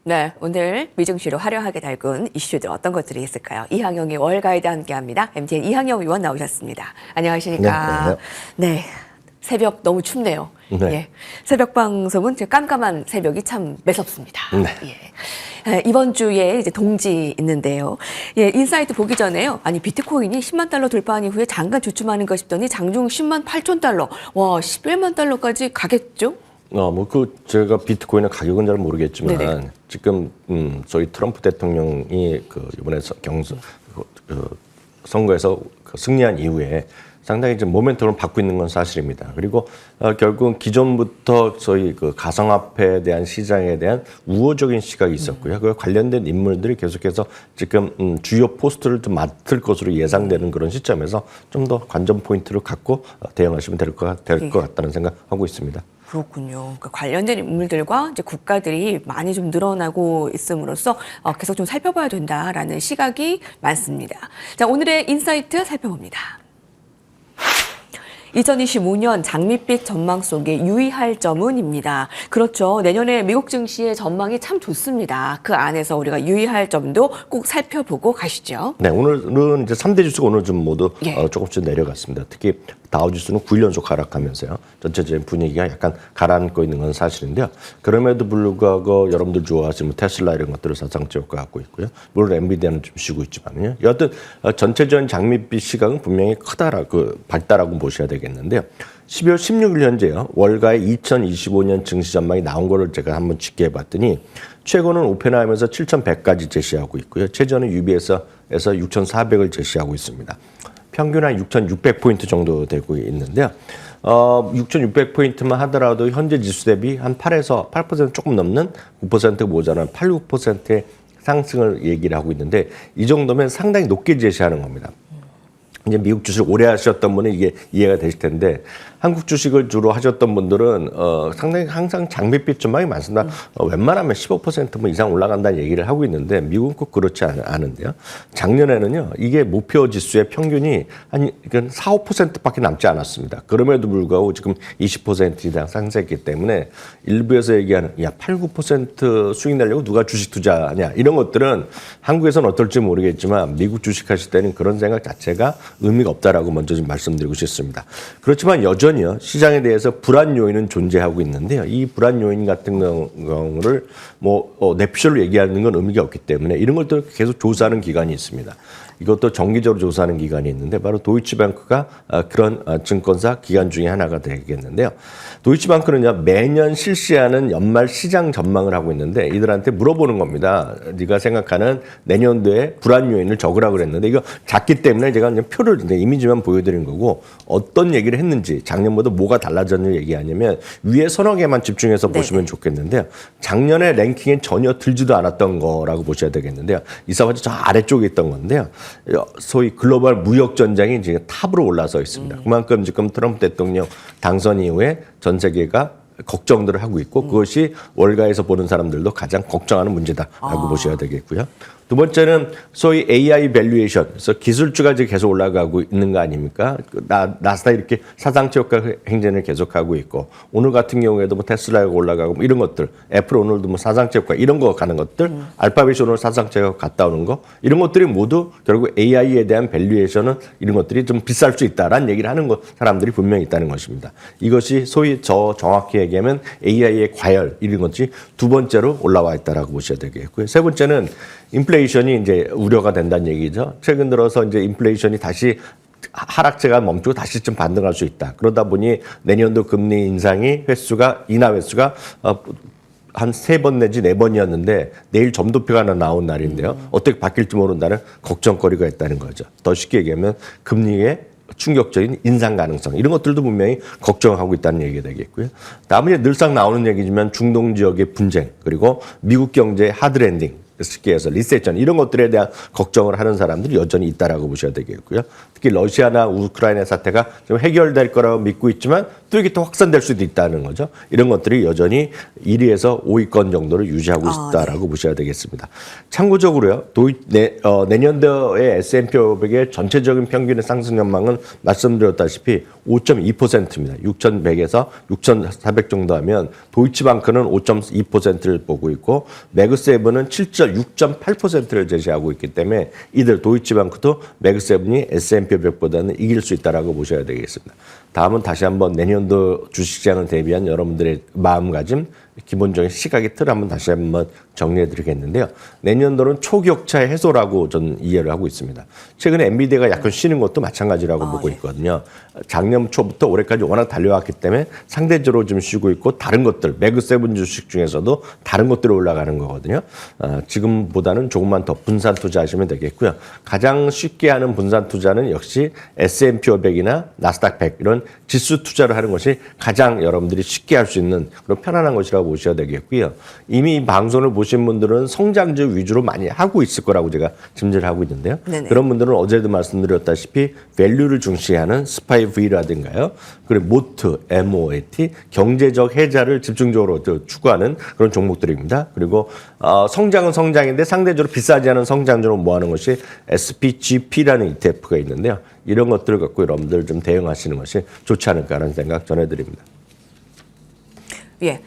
네, 오늘 미증시로 화려하게 달군 이슈들 어떤 것들이 있을까요? 이항영의 월가이드 함께합니다. MTN 이항영 의원 나오셨습니다. 안녕하십니까? 네, 새벽 너무 춥네요. 네. 예, 새벽 방송은 제 깜깜한 새벽이 참 매섭습니다. 네. 예. 이번 주에 이제 동지 있는데요. 예, 인사이트 보기 전에요. 아니, 비트코인이 10만 달러 돌파한 이후에 잠깐 주춤하는 것 싶더니 장중 10만 8천 달러, 와, 11만 달러까지 가겠죠? 제가 비트코인의 가격은 잘 모르겠지만 네네. 지금 저희 트럼프 대통령이 이번에 선거에서 승리한 이후에 상당히 좀 모멘텀을 받고 있는 건 사실입니다. 그리고 결국은 기존부터 저희 가상화폐에 대한 시장에 대한 우호적인 시각이 있었고요. 그 관련된 인물들이 계속해서 지금 주요 포스트를 좀 맡을 것으로 예상되는 그런 시점에서 좀 더 관전 포인트를 갖고 대응하시면 될 것 같다는 생각하고 있습니다. 그렇군요. 그러니까 관련된 인물들과 이제 국가들이 많이 좀 늘어나고 있음으로써 계속 좀 살펴봐야 된다라는 시각이 많습니다. 자, 오늘의 인사이트 살펴봅니다. 2025년 장밋빛 전망 속에 유의할 점은입니다. 그렇죠. 내년에 미국 증시의 전망이 참 좋습니다. 그 안에서 우리가 유의할 점도 꼭 살펴보고 가시죠. 네, 오늘은 이제 3대 지수가 오늘 좀 모두 예. 조금씩 내려갔습니다. 특히 다우지수는 9일 연속 하락하면서요. 전체적인 분위기가 약간 가라앉고 있는 건 사실인데요. 그럼에도 불구하고 여러분들 좋아하시는 테슬라 이런 것들을 사상 저가 갖고 있고요. 물론 엔비디아는 좀 쉬고 있지만요. 여하튼 전체적인 장밋빛 시각은 분명히 밝다라고 보셔야 되겠는데요. 12월 16일 현재요. 월가의 2025년 증시 전망이 나온 거를 제가 한번 집계해 봤더니 최고는 오펜하이머에서 7,100까지 제시하고 있고요. 최저는 UBS에서 6,400을 제시하고 있습니다. 평균 한 6,600포인트 정도 되고 있는데요. 6,600포인트만 하더라도 현재 지수 대비 한 8% 조금 넘는 9% 모자란 8, 9%의 상승을 얘기를 하고 있는데 이 정도면 상당히 높게 제시하는 겁니다. 이제 미국 주식을 오래 하셨던 분은 이게 이해가 되실 텐데 한국 주식을 주로 하셨던 분들은 상당히 항상 장밋빛 전망이 많습니다. 웬만하면 15% 이상 올라간다는 얘기를 하고 있는데 미국은 꼭 그렇지 않은데요. 작년에는요. 이게 목표 지수의 평균이 한 4, 5%밖에 남지 않았습니다. 그럼에도 불구하고 지금 20% 이상 상승했기 때문에 일부에서 얘기하는 8, 9% 수익 내려고 누가 주식 투자하냐 이런 것들은 한국에서는 어떨지 모르겠지만 미국 주식 하실 때는 그런 생각 자체가 의미가 없다라고 먼저 좀 말씀드리고 싶습니다. 그렇지만 여전히요 시장에 대해서 불안 요인은 존재하고 있는데요. 이 불안 요인 같은 경우를 내피셜로 얘기하는 건 의미가 없기 때문에 이런 것들 계속 조사하는 기관이 있습니다. 이것도 정기적으로 조사하는 기관이 있는데 바로 도이치뱅크가 그런 증권사 기관 중에 하나가 되겠는데요. 도이치뱅크는요 매년 실시하는 연말 시장 전망을 하고 있는데 이들한테 물어보는 겁니다. 네가 생각하는 내년도에 불안 요인을 적으라 그랬는데 이거 작기 때문에 제가 그냥 표를 이미지만 보여드린 거고 어떤 얘기를 했는지 작년보다 뭐가 달라졌는지 얘기하냐면 위에 서너 개만 집중해서 보시면 좋겠는데요. 작년에 랭킹에 전혀 들지도 않았던 거라고 보셔야 되겠는데요. 이사와저 저 아래쪽에 있던 건데요. 소위 글로벌 무역 전쟁이 지금 탑으로 올라서 있습니다. 그만큼 지금 트럼프 대통령 당선 이후에 전 세계가 걱정들을 하고 있고 그것이 월가에서 보는 사람들도 가장 걱정하는 문제다라고 보셔야 되겠고요. 두 번째는 소위 AI 밸류에이션, 그래서 기술주가 지금 계속 올라가고 있는 거 아닙니까? 나스닥 이렇게 사상치 효과 행진을 계속하고 있고 오늘 같은 경우에도 테슬라가 올라가고 이런 것들, 애플 오늘도 사상치 효과 이런 거 가는 것들, 알파벳이 오늘 사상치 효과 갔다 오는 거 이런 것들이 모두 결국 AI에 대한 밸류에이션은 이런 것들이 좀 비쌀 수 있다라는 얘기를 하는 사람들이 분명히 있다는 것입니다. 이것이 소위 정확히 얘기하면 AI의 과열 이런 것이 두 번째로 올라와 있다라고 보셔야 되겠고요. 세 번째는 인플레이션이 이제 우려가 된다는 얘기죠. 최근 들어서 이제 인플레이션이 다시 하락세가 멈추고 다시 좀 반등할 수 있다. 그러다 보니 내년도 금리 인상이 인하 횟수가 한 3번 내지 4번이었는데 내일 점도표가 하나 나온 날인데요. 어떻게 바뀔지 모른다는 걱정거리가 있다는 거죠. 더 쉽게 얘기하면 금리의 충격적인 인상 가능성 이런 것들도 분명히 걱정하고 있다는 얘기가 되겠고요. 다음에 늘상 나오는 얘기지만 중동 지역의 분쟁 그리고 미국 경제의 하드랜딩 쉽게 해서 리세션 이런 것들에 대한 걱정을 하는 사람들이 여전히 있다라고 보셔야 되겠고요. 특히 러시아나 우크라이나 사태가 좀 해결될 거라고 믿고 있지만 또 이게 또 확산될 수도 있다는 거죠. 이런 것들이 여전히 1위에서 5위권 정도를 유지하고 있다라고 보셔야 되겠습니다. 참고적으로요, 내년도에 S&P 500의 전체적인 평균의 상승 전망은 말씀드렸다시피 5.2%입니다. 6,100에서 6,400 정도 하면 도이치방크는 5.2%를 보고 있고 매그세븐은 6.8%를 제시하고 있기 때문에 이들 도이치방크도 매그세븐이 S&P 500보다는 이길 수 있다라고 보셔야 되겠습니다. 다음은 다시 한번 내년도 주식시장을 대비한 여러분들의 마음가짐, 기본적인 시각의 틀을 한번 다시 한번 정리해 드리겠는데요. 내년도는 초격차의 해소라고 저는 이해를 하고 있습니다. 최근에 엔비디아가 약간 쉬는 것도 마찬가지라고 보고 있거든요. 작년 초부터 올해까지 워낙 달려왔기 때문에 상대적으로 좀 쉬고 있고 다른 것들, 매그세븐 주식 중에서도 다른 것들이 올라가는 거거든요. 지금보다는 조금만 더 분산 투자하시면 되겠고요. 가장 쉽게 하는 분산 투자는 역시 S&P 500이나 나스닥 100 이런 지수 투자를 하는 것이 가장 여러분들이 쉽게 할 수 있는 그런 편안한 것이라고 보셔야 되겠고요. 이미 이 방송을 보신 분들은 성장주 위주로 많이 하고 있을 거라고 제가 짐작을 하고 있는데요. 네네. 그런 분들은 어제도 말씀드렸다시피 밸류를 중시하는 스파이V라든가요. 그리고 모트, MOAT, 경제적 해자를 집중적으로 추구하는 그런 종목들입니다. 그리고 성장은 성장인데 상대적으로 비싸지 않은 성장주로 모아놓은 것이 SPGP라는 ETF가 있는데요. 이런 것들을 갖고 여러분들 좀 대응하시는 것이 좋지 않을까라는 생각 전해드립니다. 예,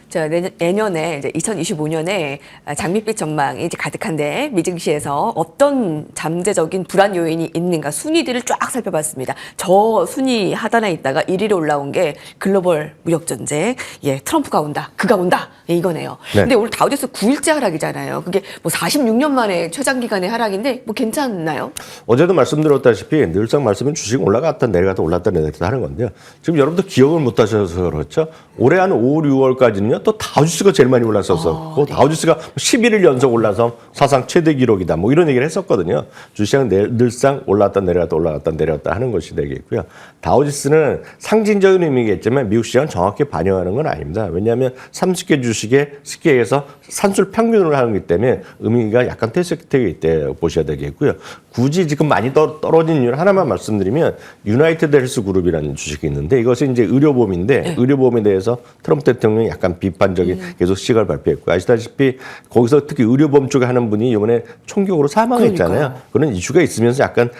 내년에 이제 2025년에 장밋빛 전망이 이제 가득한데 미증시에서 어떤 잠재적인 불안 요인이 있는가 순위들을 쫙 살펴봤습니다. 저 순위 하단에 있다가 1위로 올라온 게 글로벌 무역 전쟁, 예, 트럼프가 온다, 그가 온다, 예, 이거네요. 네. 근데 오늘 다우지수 9일째 하락이잖아요. 그게 뭐 46년 만에 최장 기간의 하락인데 뭐 괜찮나요? 어제도 말씀드렸다시피 늘상 말씀은 주식 올라갔다 내려갔다 올랐다 내려갔다 하는 건데요. 지금 여러분들 기억을 못 하셔서 그렇죠. 올해 한 5, 6월까지는요. 또 다우지수가 제일 많이 올랐었어. 네. 다우지수가 11일 연속 올라서 사상 최대 기록이다. 뭐 이런 얘기를 했었거든요. 주식은 늘상 올랐다 내려갔다 올라갔다 내려갔다 하는 것이 되겠고요. 다우지수는 상징적인 의미겠지만 미국 시장을 정확히 반영하는 건 아닙니다. 왜냐하면 30개 주식에 쉽게 얘기해서 산술 평균으로 하는 거기 때문에 의미가 약간 퇴색되어 있대 보셔야 되겠고요. 굳이 지금 많이 떨어진 이유를 하나만 말씀드리면 유나이티드 헬스 그룹이라는 주식이 있는데 이것이 이제 의료보험인데 네. 의료보험에 대해서 트럼프 대통령이 약간 비판적인 계속 시각을 발표했고 아시다시피 거기서 특히 의료보험 쪽에 하는 분이 이번에 총격으로 사망했잖아요. 그러니까요. 그런 이슈가 있으면서 약간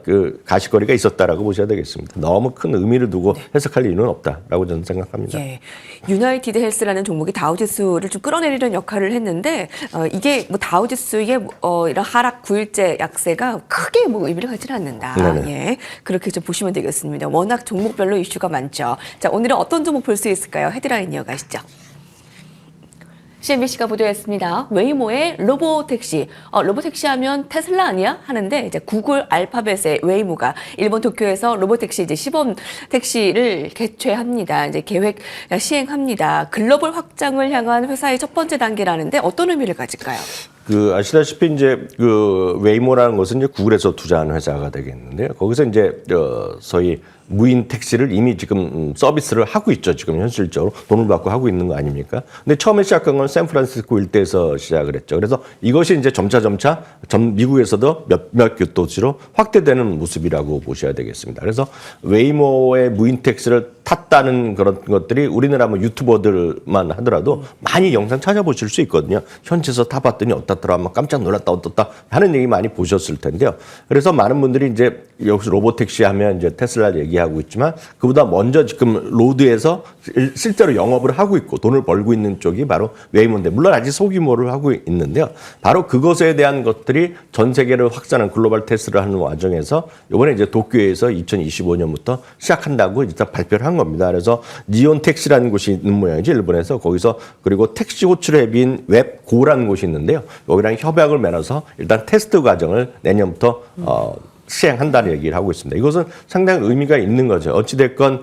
그 가시거리가 있었다라고 보셔야 되겠습니다. 너무 큰 의미를 두고 해석할 이유는 없다라고 저는 생각합니다. 예, 유나이티드 헬스라는 종목이 다우지수를 좀 끌어내리는 역할을 했는데 이게 뭐 다우지수의 이런 하락 9일째 약세가 크게 뭐 의미를 갖지는 않는다. 네네. 예, 그렇게 좀 보시면 되겠습니다. 워낙 종목별로 이슈가 많죠. 자, 오늘은 어떤 종목 볼 수 있을까요? 헤드라인 이어가시죠. CNBC가 보도했습니다. 웨이모의 로보택시. 로보택시 하면 테슬라 아니야? 하는데 이제 구글 알파벳의 웨이모가 일본 도쿄에서 로보택시 이제 시범 택시를 개최합니다. 이제 계획 시행합니다. 글로벌 확장을 향한 회사의 첫 번째 단계라는데 어떤 의미를 가질까요? 아시다시피 이제 웨이모라는 것은 이제 구글에서 투자한 회사가 되겠는데요. 거기서 이제 소위 무인 택시를 이미 지금 서비스를 하고 있죠. 지금 현실적으로 돈을 받고 하고 있는 거 아닙니까? 근데 처음에 시작한 건 샌프란시스코 일대에서 시작을 했죠. 그래서 이것이 이제 점차 미국에서도 몇몇 도시로 확대되는 모습이라고 보셔야 되겠습니다. 그래서 웨이모의 무인 택시를 탔다는 그런 것들이 우리나라 뭐 유튜버들만 하더라도 많이 영상 찾아보실 수 있거든요. 현지에서 타봤더니 어떻더라, 막 깜짝 놀랐다, 어떻다 하는 얘기 많이 보셨을 텐데요. 그래서 많은 분들이 이제 여기서 로보택시 하면 이제 테슬라 얘기하고 있지만 그보다 먼저 지금 로드에서 실제로 영업을 하고 있고 돈을 벌고 있는 쪽이 바로 웨이모인데 물론 아직 소규모를 하고 있는데요. 바로 그것에 대한 것들이 전 세계를 확산한 글로벌 테스트를 하는 과정에서 이번에 이제 도쿄에서 2025년부터 시작한다고 일단 발표를 한 겁니다. 그래서 니온 택시라는 곳이 있는 모양이죠. 일본에서 거기서 그리고 택시 호출 앱인 웹고라는 곳이 있는데요. 여기랑 협약을 맺어서 일단 테스트 과정을 내년부터 시행한다는 얘기를 하고 있습니다. 이것은 상당히 의미가 있는 거죠. 어찌됐건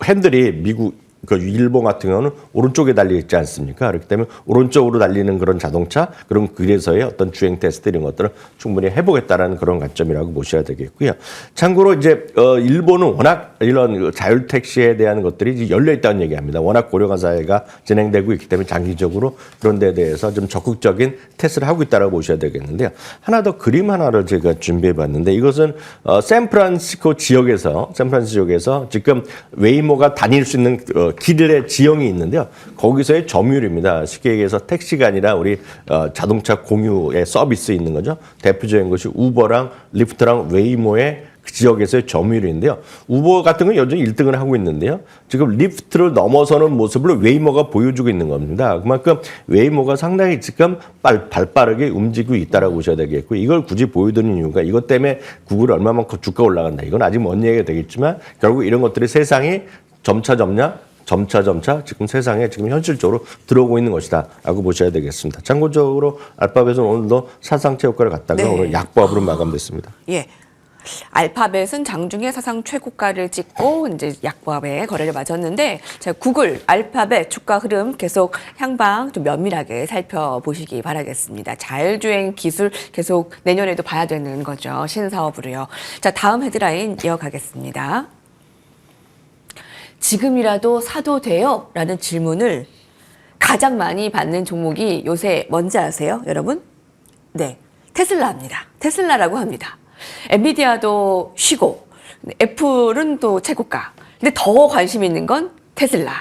핸들이 미국 그 일본 같은 경우는 오른쪽에 달려 있지 않습니까? 그렇기 때문에 오른쪽으로 달리는 그런 자동차, 그런 그래서의 어떤 주행 테스트 이런 것들을 충분히 해보겠다라는 그런 관점이라고 보셔야 되겠고요. 참고로 이제 일본은 워낙 이런 자율 택시에 대한 것들이 이제 열려 있다는 얘기합니다. 워낙 고령화 사회가 진행되고 있기 때문에 장기적으로 그런 데에 대해서 좀 적극적인 테스트를 하고 있다라고 보셔야 되겠는데요. 하나 더 그림 하나를 제가 준비해봤는데 이것은 샌프란시스코 지역에서 지금 웨이모가 다닐 수 있는 길의 지형이 있는데요. 거기서의 점유율입니다. 쉽게 얘기해서 택시가 아니라 우리 자동차 공유의 서비스 있는 거죠. 대표적인 것이 우버랑 리프트랑 웨이모의 그 지역에서의 점유율인데요. 우버 같은 건 여전히 1등을 하고 있는데요. 지금 리프트를 넘어서는 모습을 웨이모가 보여주고 있는 겁니다. 그만큼 웨이모가 상당히 지금 발빠르게 움직이고 있다라고 보셔야 되겠고 이걸 굳이 보여드리는 이유가 이것 때문에 구글이 얼마만큼 주가 올라간다. 이건 아직 먼 얘기가 되겠지만 결국 이런 것들이 세상이 점차 지금 세상에 지금 현실적으로 들어오고 있는 것이다라고 보셔야 되겠습니다. 참고적으로 알파벳은 오늘도 사상체 효과를 갖다가 네. 오늘 약보합으로 마감됐습니다. 예. 알파벳은 장중에 사상 최고가를 찍고 이제 약보합에 거래를 마쳤는데 자, 구글 알파벳 주가 흐름 계속 향방 좀 면밀하게 살펴보시기 바라겠습니다. 자율주행 기술 계속 내년에도 봐야 되는 거죠. 신사업으로요. 자, 다음 헤드라인 이어가겠습니다. 지금이라도 사도 돼요? 라는 질문을 가장 많이 받는 종목이 요새 뭔지 아세요, 여러분? 네, 테슬라입니다. 테슬라라고 합니다. 엔비디아도 쉬고 애플은 또 최고가. 근데 더 관심 있는 건 테슬라.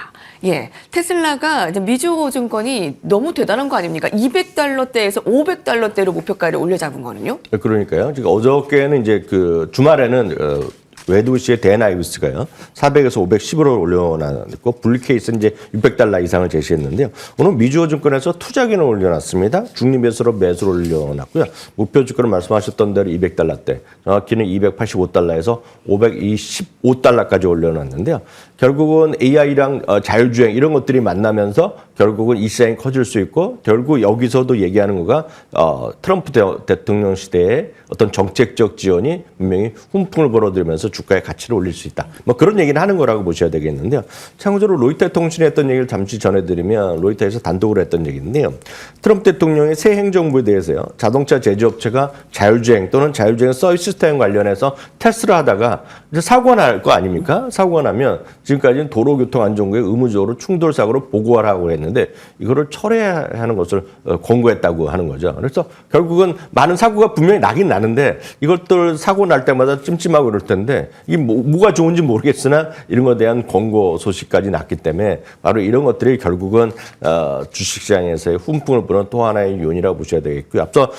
예, 테슬라가 이제 미주증권이 너무 대단한 거 아닙니까? 200달러대에서 500달러대로 목표가를 올려잡은 거는요? 그러니까요. 지금 어저께는 이제 그 주말에는 외도시의 데나이비스가요 400에서 510으로 올려놨고 블리케이스는 이제 600달러 이상을 제시했는데요. 오늘 미주증권에서 투자기는 올려놨습니다. 중립에서로 매수를 올려놨고요. 목표 주가를 말씀하셨던 대로 200달러대, 정확히는 285달러에서 525달러까지 올려놨는데요. 결국은 AI랑 자율주행 이런 것들이 만나면서 결국은 이 시장이 커질 수 있고 결국 여기서도 얘기하는 거가 트럼프 대통령 시대의 어떤 정책적 지원이 분명히 훈풍을 불어들이면서 주가의 가치를 올릴 수 있다. 뭐 그런 얘기는 하는 거라고 보셔야 되겠는데요. 참고적으로 로이터 통신이 했던 얘기를 잠시 전해드리면 로이터에서 단독으로 했던 얘기인데요. 트럼프 대통령의 새 행정부에 대해서요. 자동차 제조업체가 자율주행 또는 자율주행 서비스 시스템 관련해서 테스트를 하다가 이제 사고가 날 거 아닙니까? 사고가 나면 지금까지는 도로교통안전부에 의무적으로 충돌 사고를 보고하라고 했는데 이거를 철회하는 것을 권고했다고 하는 거죠. 그래서 결국은 많은 사고가 분명히 나긴 나는데 이것들 사고 날 때마다 찜찜하고 이럴 텐데 이게 뭐가 좋은지 모르겠으나 이런 것에 대한 권고 소식까지 났기 때문에 바로 이런 것들이 결국은 주식시장에서의 훈풍을 부는 또 하나의 요인이라고 보셔야 되겠고요. 앞서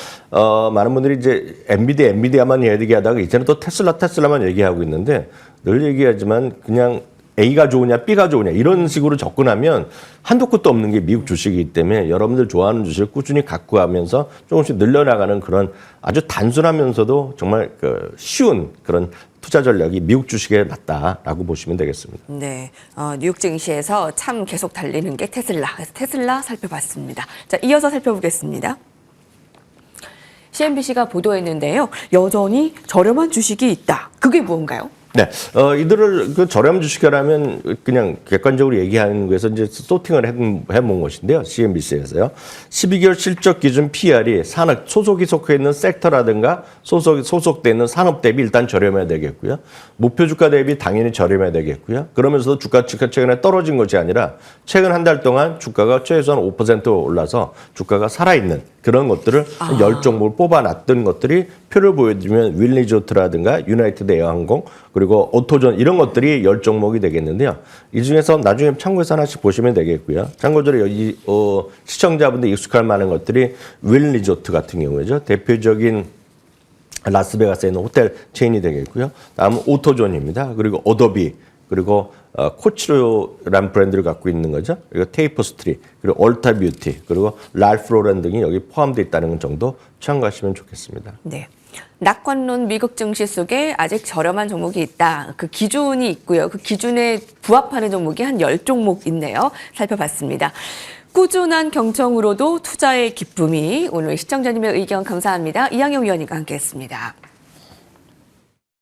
많은 분들이 이제 엔비디아만 얘기하다가 이제는 또 테슬라만 얘기하고 있는데 늘 얘기하지만 그냥 A가 좋으냐 B가 좋으냐 이런 식으로 접근하면 한도 끝도 없는 게 미국 주식이기 때문에 여러분들 좋아하는 주식을 꾸준히 갖고 가면서 조금씩 늘려나가는 그런 아주 단순하면서도 정말 쉬운 그런 투자 전략이 미국 주식에 맞다라고 보시면 되겠습니다. 네, 뉴욕 증시에서 참 계속 달리는 게 테슬라. 그래서 테슬라 살펴봤습니다. 자, 이어서 살펴보겠습니다. CNBC가 보도했는데요. 여전히 저렴한 주식이 있다. 그게 뭔가요? 네, 이들을 그 저렴 주식이라면 그냥 객관적으로 얘기하는 거에서 이제 소팅을 해본 것인데요. CNBC에서요. 12개월 실적 기준 PR이 소속이 속해 있는 섹터라든가 소속돼 있는 산업 대비 일단 저렴해야 되겠고요. 목표 주가 대비 당연히 저렴해야 되겠고요. 그러면서도 주가 최근에 떨어진 것이 아니라 최근 한 달 동안 주가가 최소한 5% 올라서 주가가 살아있는 그런 것들을 10종목을 뽑아놨던 것들이 표를 보여드리면 윌리조트라든가 유나이티드 에어항공 그리고 오토존 이런 것들이 10종목이 되겠는데요. 이 중에서 나중에 참고해서 하나씩 보시면 되겠고요. 참고적으로 여기 시청자분들 익숙할 만한 것들이 윌리조트 같은 경우죠. 대표적인 라스베가스에 있는 호텔 체인이 되겠고요. 다음은 오토존입니다. 그리고 어도비 그리고 코치로라는 브랜드를 갖고 있는 거죠. 그리고 테이퍼스트리, 그리고 올타 뷰티, 그리고 랄프 로렌 등이 여기 포함되어 있다는 정도 참고하시면 좋겠습니다. 네. 낙관론 미국 증시 속에 아직 저렴한 종목이 있다. 그 기준이 있고요. 그 기준에 부합하는 종목이 한 10종목 있네요. 살펴봤습니다. 꾸준한 경청으로도 투자의 기쁨이 오늘 시청자님의 의견 감사합니다. 이항영 위원님과 함께했습니다.